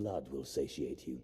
blood will satiate you.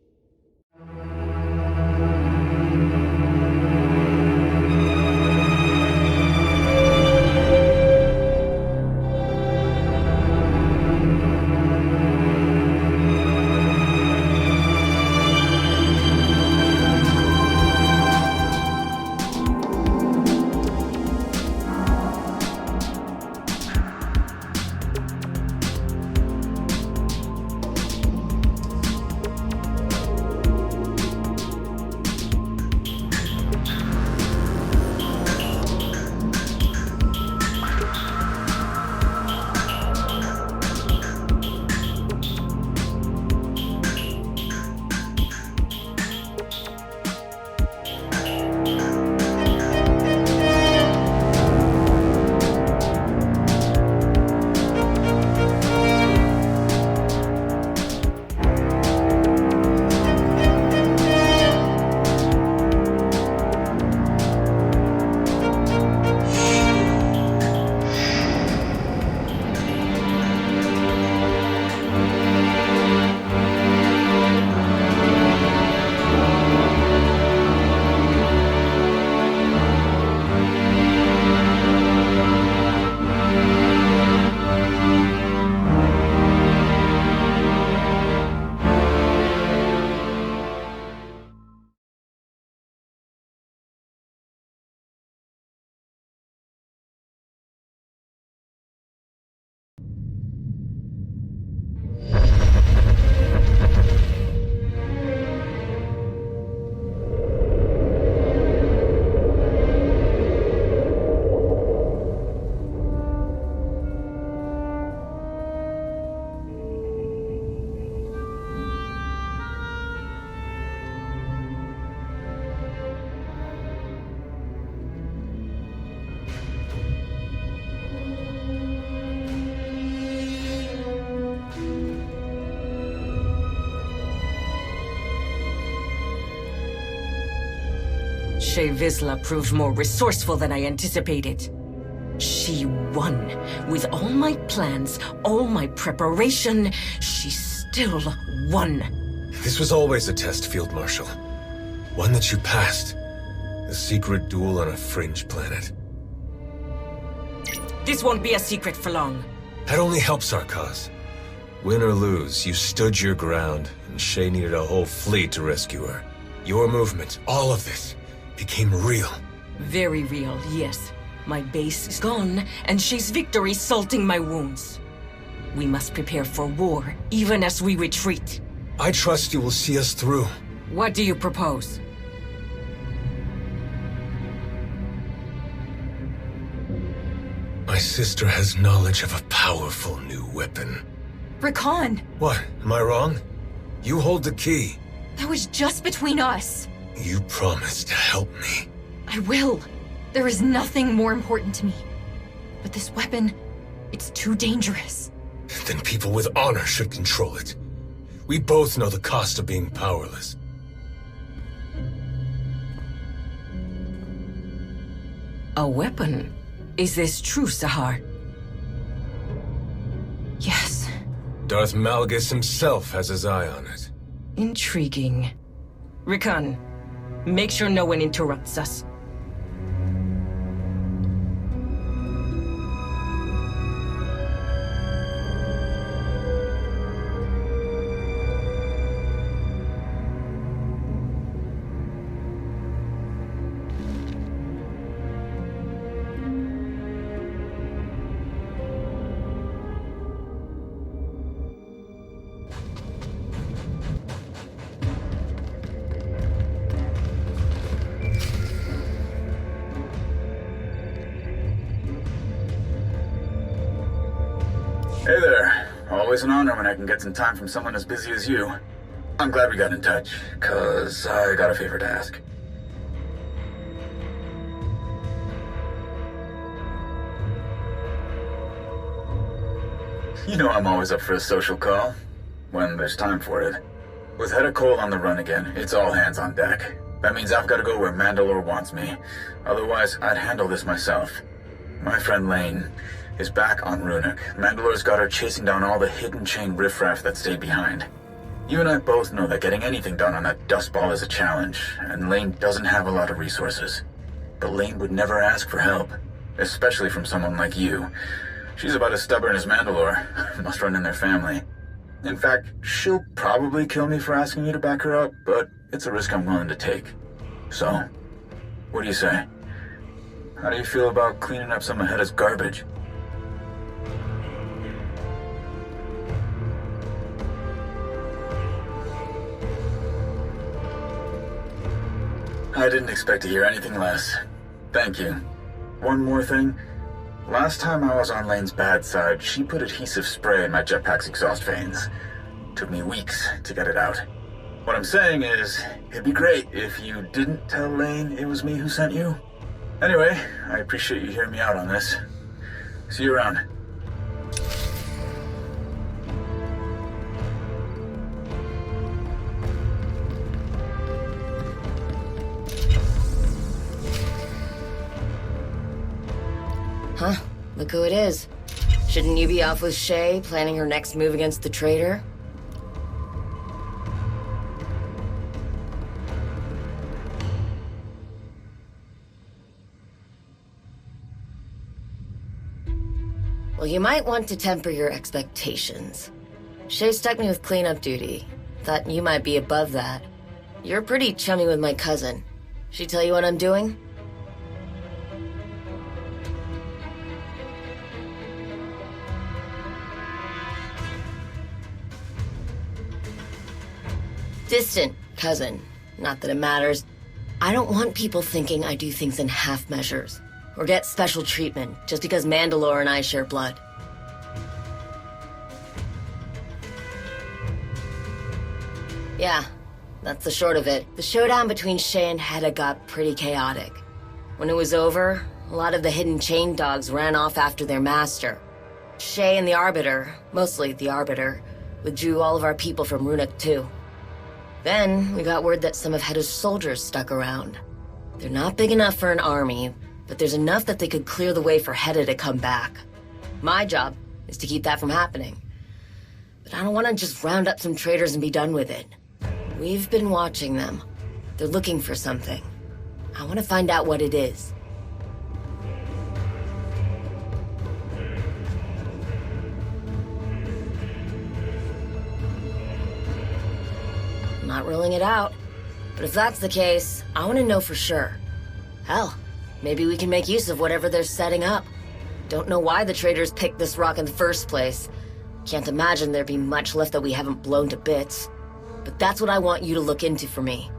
Vizsla proved more resourceful than I anticipated. She won. With all my plans, all my preparation, she still won. This was always a test, Field Marshal. One that you passed. A secret duel on a fringe planet. This won't be a secret for long. That only helps our cause. Win or lose, you stood your ground, and Shay needed a whole fleet to rescue her. Your movement, all of this, became real. Very real, yes. My base is gone, and Shay's victory salting my wounds. We must prepare for war, even as we retreat. I trust you will see us through. What do you propose? My sister has knowledge of a powerful new weapon. Rakan! What? Am I wrong? You hold the key. That was just between us. You promised to help me. I will. There is nothing more important to me. But this weapon, it's too dangerous. Then people with honor should control it. We both know the cost of being powerless. A weapon? Is this true, Sahar? Yes. Darth Malgus himself has his eye on it. Intriguing. Rakan, make sure no one interrupts us. Hey there. Always an honor when I can get some time from someone as busy as you. I'm glad we got in touch, 'cause I got a favor to ask. You know I'm always up for a social call, when there's time for it. With Hedda Cole on the run again, it's all hands on deck. That means I've got to go where Mandalore wants me. Otherwise, I'd handle this myself. My friend Lane is back on Runic. Mandalore's got her chasing down all the hidden chain riffraff that stayed behind. You and I both know that getting anything done on that dust ball is a challenge, and Lane doesn't have a lot of resources. But Lane would never ask for help, especially from someone like you. She's about as stubborn as Mandalore. Must run in their family. In fact, she'll probably kill me for asking you to back her up, but it's a risk I'm willing to take. So, what do you say? How do you feel about cleaning up some of Hedda's garbage? I didn't expect to hear anything less. Thank you. One more thing. Last time I was on Lane's bad side, she put adhesive spray in my jetpack's exhaust vanes. Took me weeks to get it out. What I'm saying is, it'd be great if you didn't tell Lane it was me who sent you. Anyway, I appreciate you hearing me out on this. See you around. Huh? Look who it is. Shouldn't you be off with Shay, planning her next move against the traitor? Well, you might want to temper your expectations. Shay stuck me with cleanup duty. Thought you might be above that. You're pretty chummy with my cousin. She tell you what I'm doing? Distant cousin. Not that it matters. I don't want people thinking I do things in half measures, or get special treatment just because Mandalore and I share blood. Yeah, that's the short of it. The showdown between Shay and Hedda got pretty chaotic. When it was over, a lot of the hidden chain dogs ran off after their master. Shay and the Arbiter, mostly the Arbiter, withdrew all of our people from Runuk too. Then, we got word that some of Hedda's soldiers stuck around. They're not big enough for an army, but there's enough that they could clear the way for Hedda to come back. My job is to keep that from happening. But I don't want to just round up some traitors and be done with it. We've been watching them. They're looking for something. I want to find out what it is. Not ruling it out. But if that's the case, I want to know for sure. Hell, maybe we can make use of whatever they're setting up. Don't know why the traitors picked this rock in the first place. Can't imagine there'd be much left that we haven't blown to bits. But that's what I want you to look into for me.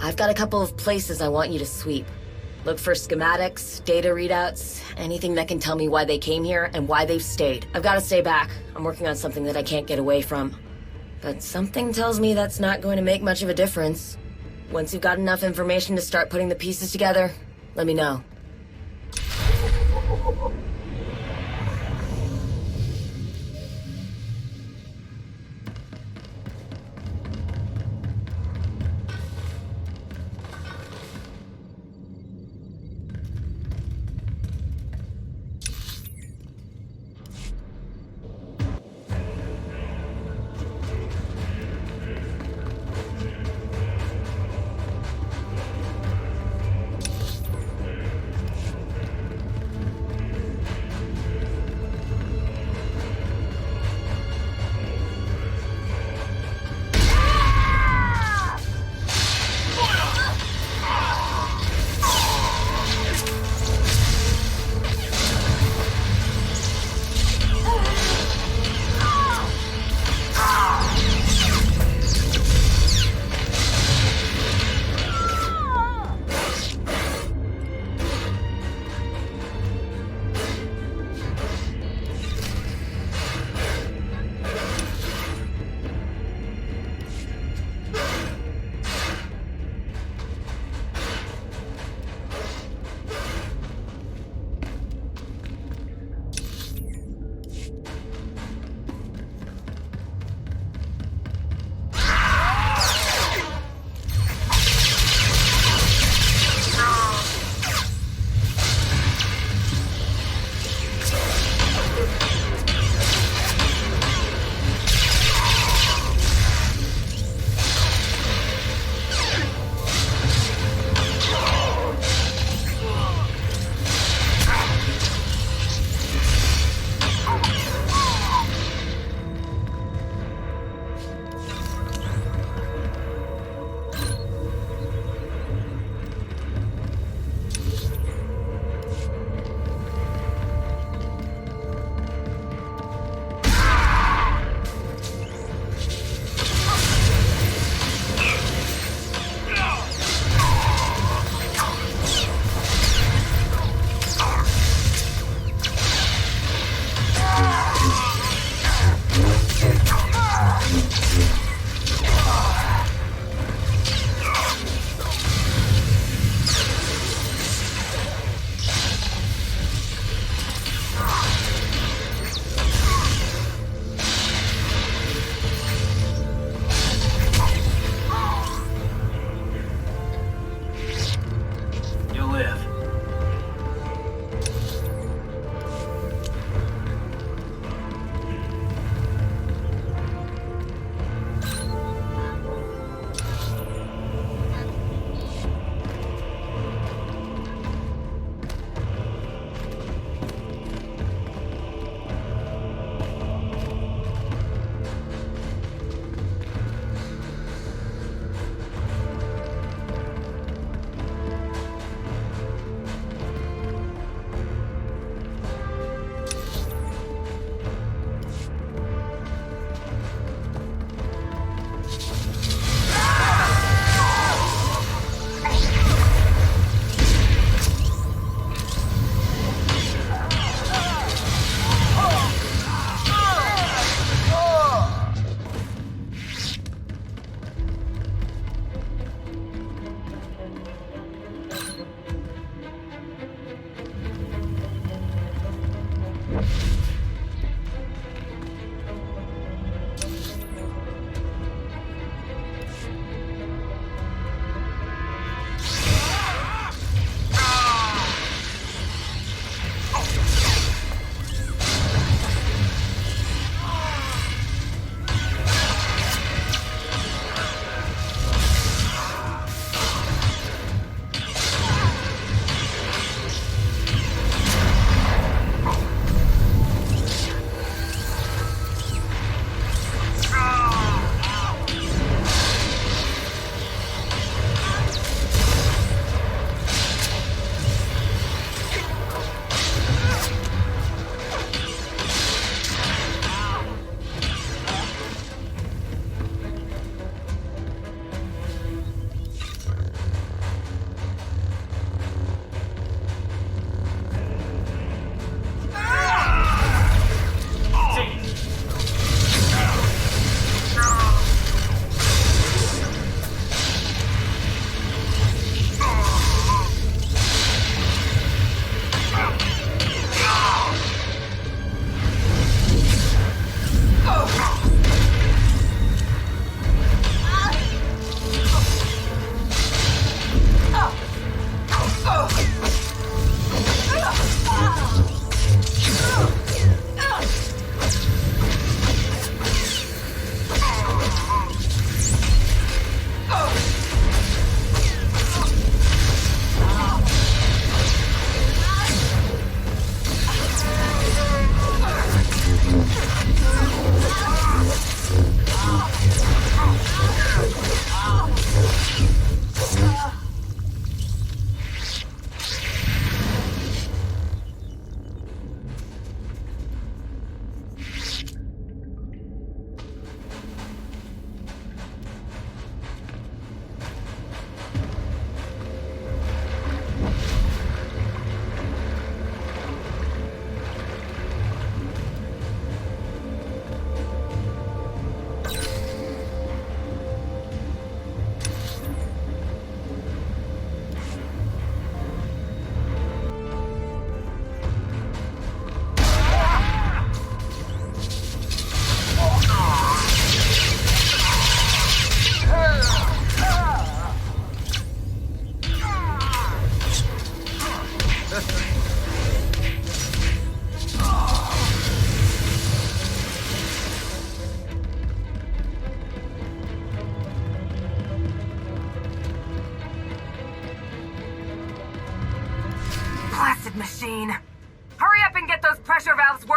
I've got a couple of places I want you to sweep. Look for schematics, data readouts, anything that can tell me why they came here and why they've stayed. I've got to stay back. I'm working on something that I can't get away from. But something tells me that's not going to make much of a difference. Once you've got enough information to start putting the pieces together, let me know.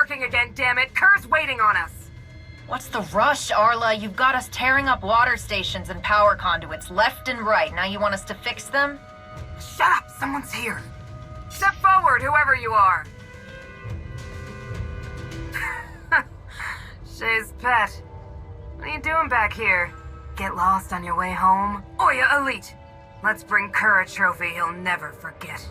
working again, damn it! Kerr's waiting on us! What's the rush, Arla? You've got us tearing up water stations and power conduits left and right. Now you want us to fix them? Shut up! Someone's here! Step forward, whoever you are! Shay's pet. What are you doing back here? Get lost on your way home? Oya Elite! Let's bring Kerr a trophy he'll never forget.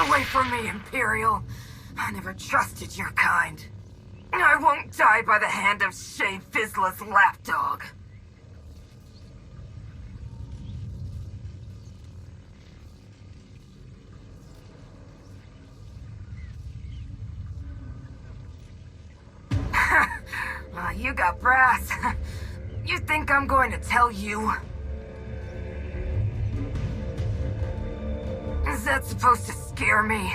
Away from me, Imperial. I never trusted your kind. I won't die by the hand of Shay Vizsla's lapdog. You got brass. You think I'm going to tell you? Is that supposed to scare me?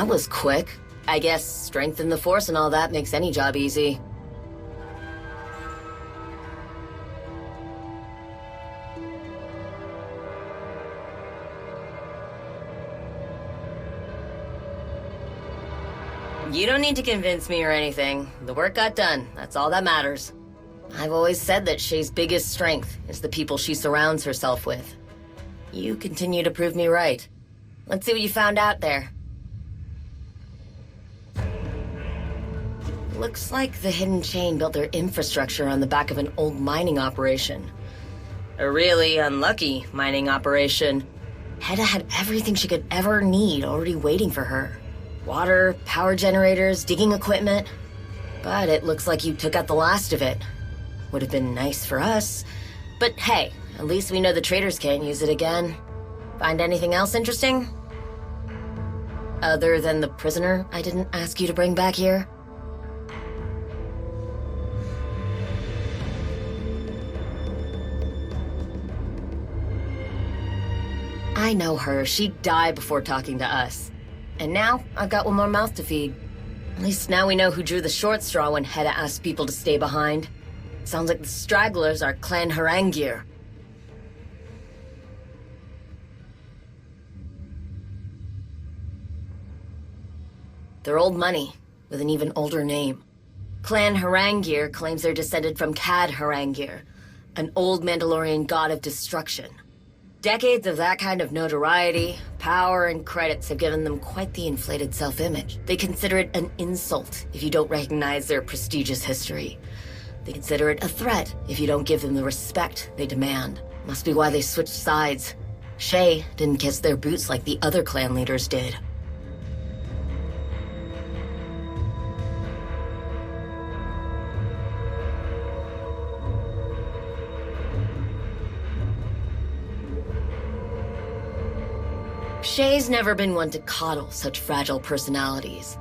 That was quick. I guess strength in the Force and all that makes any job easy. You don't need to convince me or anything. The work got done. That's all that matters. I've always said that Shay's biggest strength is the people she surrounds herself with. You continue to prove me right. Let's see what you found out there. Looks like the Hidden Chain built their infrastructure on the back of an old mining operation. A really unlucky mining operation. Hedda had everything she could ever need already waiting for her. Water, power generators, digging equipment. But it looks like you took out the last of it. Would have been nice for us. But hey, at least we know the traders can't use it again. Find anything else interesting? Other than the prisoner I didn't ask you to bring back here? I know her. She'd die before talking to us. And now, I've got one more mouth to feed. At least now we know who drew the short straw when Hedda asked people to stay behind. Sounds like the stragglers are Clan Harangir. They're old money, with an even older name. Clan Harangir claims they're descended from Cad Harangir, an old Mandalorian god of destruction. Decades of that kind of notoriety, power, and credits have given them quite the inflated self-image. They consider it an insult if you don't recognize their prestigious history. They consider it a threat if you don't give them the respect they demand. Must be why they switched sides. Shay didn't kiss their boots like the other clan leaders did. Shay's never been one to coddle such fragile personalities.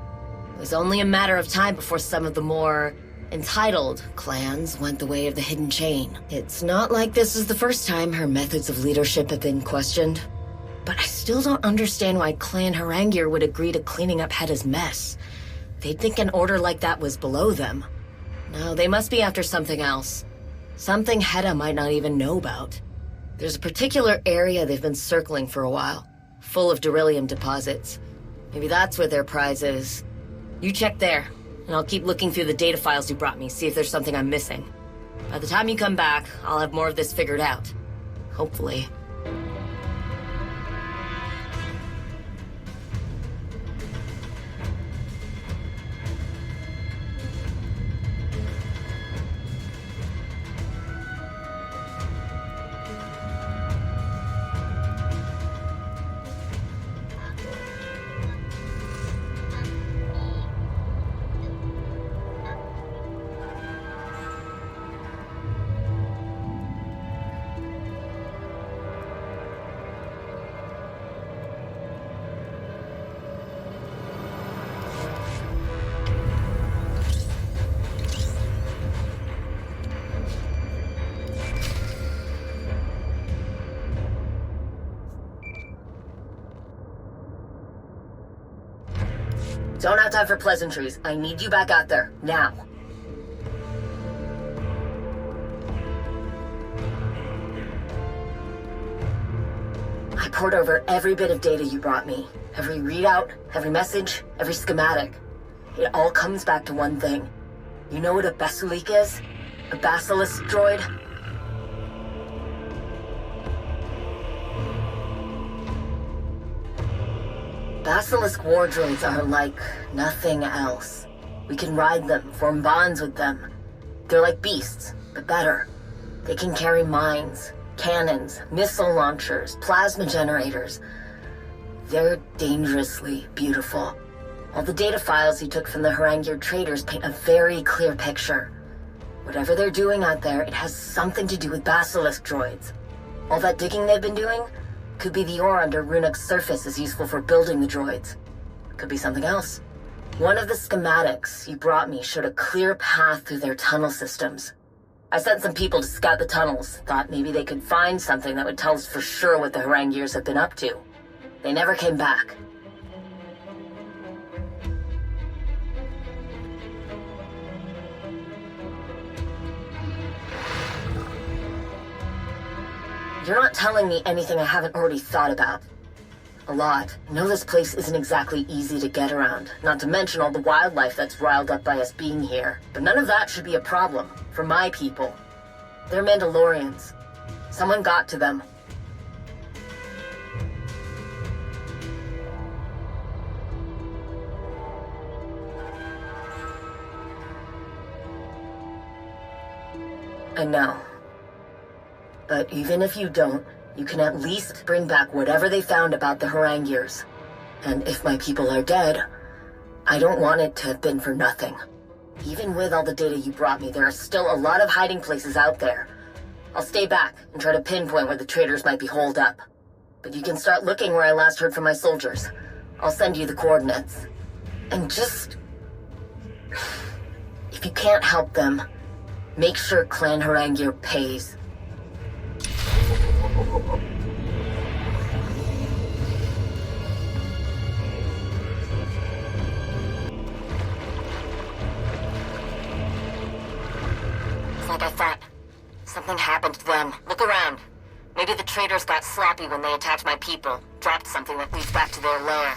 It was only a matter of time before some of the more entitled clans went the way of the Hidden Chain. It's not like this is the first time her methods of leadership have been questioned. But I still don't understand why Clan Harangir would agree to cleaning up Hedda's mess. They'd think an order like that was below them. No, they must be after something else. Something Hedda might not even know about. There's a particular area they've been circling for a while, full of beryllium deposits. Maybe that's where their prize is. You check there, and I'll keep looking through the data files you brought me, see if there's something I'm missing. By the time you come back, I'll have more of this figured out. Hopefully. Don't have time for pleasantries. I need you back out there, now. I pored over every bit of data you brought me. Every readout, every message, every schematic. It all comes back to one thing. You know what a Basulik is? A basilisk droid? Basilisk war droids are like nothing else. We can ride them, form bonds with them. They're like beasts, but better. They can carry mines, cannons, missile launchers, plasma generators. They're dangerously beautiful. All the data files you took from the Harangir traders paint a very clear picture. Whatever they're doing out there, it has something to do with basilisk droids. All that digging they've been doing could be the ore under Runak's surface is useful for building the droids. Could be something else. One of the schematics you brought me showed a clear path through their tunnel systems. I sent some people to scout the tunnels, thought maybe they could find something that would tell us for sure what the Harangirs have been up to. They never came back. You're not telling me anything I haven't already thought about. A lot. I know this place isn't exactly easy to get around, not to mention all the wildlife that's riled up by us being here. But none of that should be a problem, for my people. They're Mandalorians. Someone got to them. I know. But even if you don't, you can at least bring back whatever they found about the Harangiers. And if my people are dead, I don't want it to have been for nothing. Even with all the data you brought me, there are still a lot of hiding places out there. I'll stay back and try to pinpoint where the traitors might be holed up. But you can start looking where I last heard from my soldiers. I'll send you the coordinates. And just... if you can't help them, make sure Clan Harangier pays. It's like I thought. Something happened to them. Look around. Maybe the traitors got sloppy when they attacked my people. Dropped something that leads back to their lair.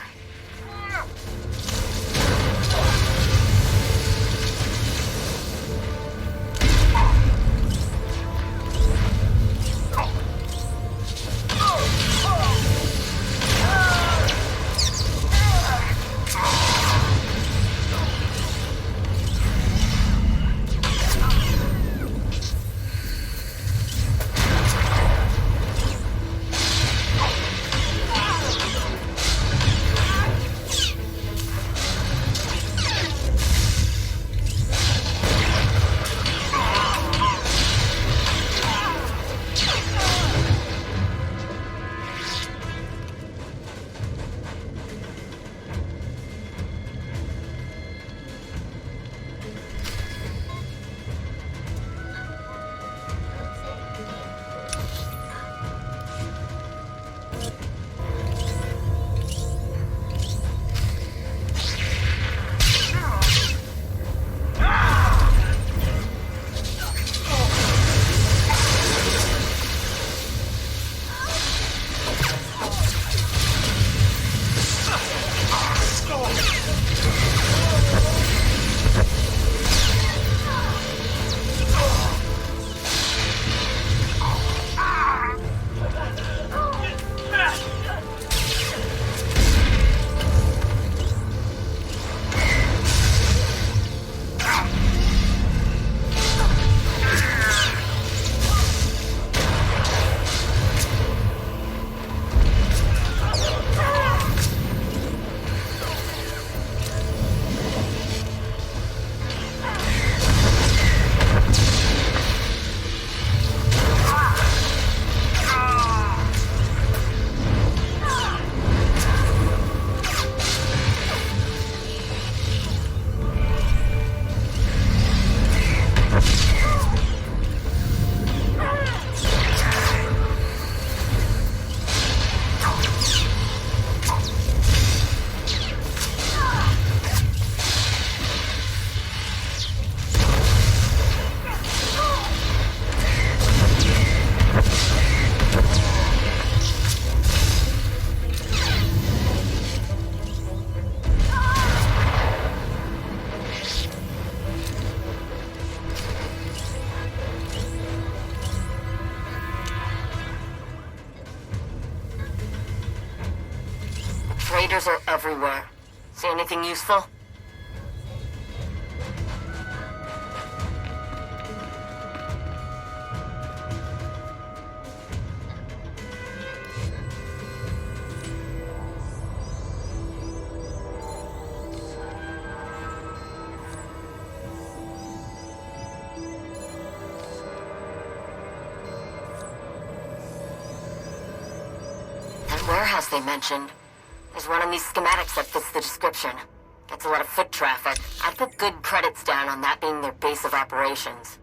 Raiders are everywhere. See anything useful? That warehouse they mentioned. There's one on these schematics that fits the description. Gets a lot of foot traffic. I'd put good credits down on that being their base of operations.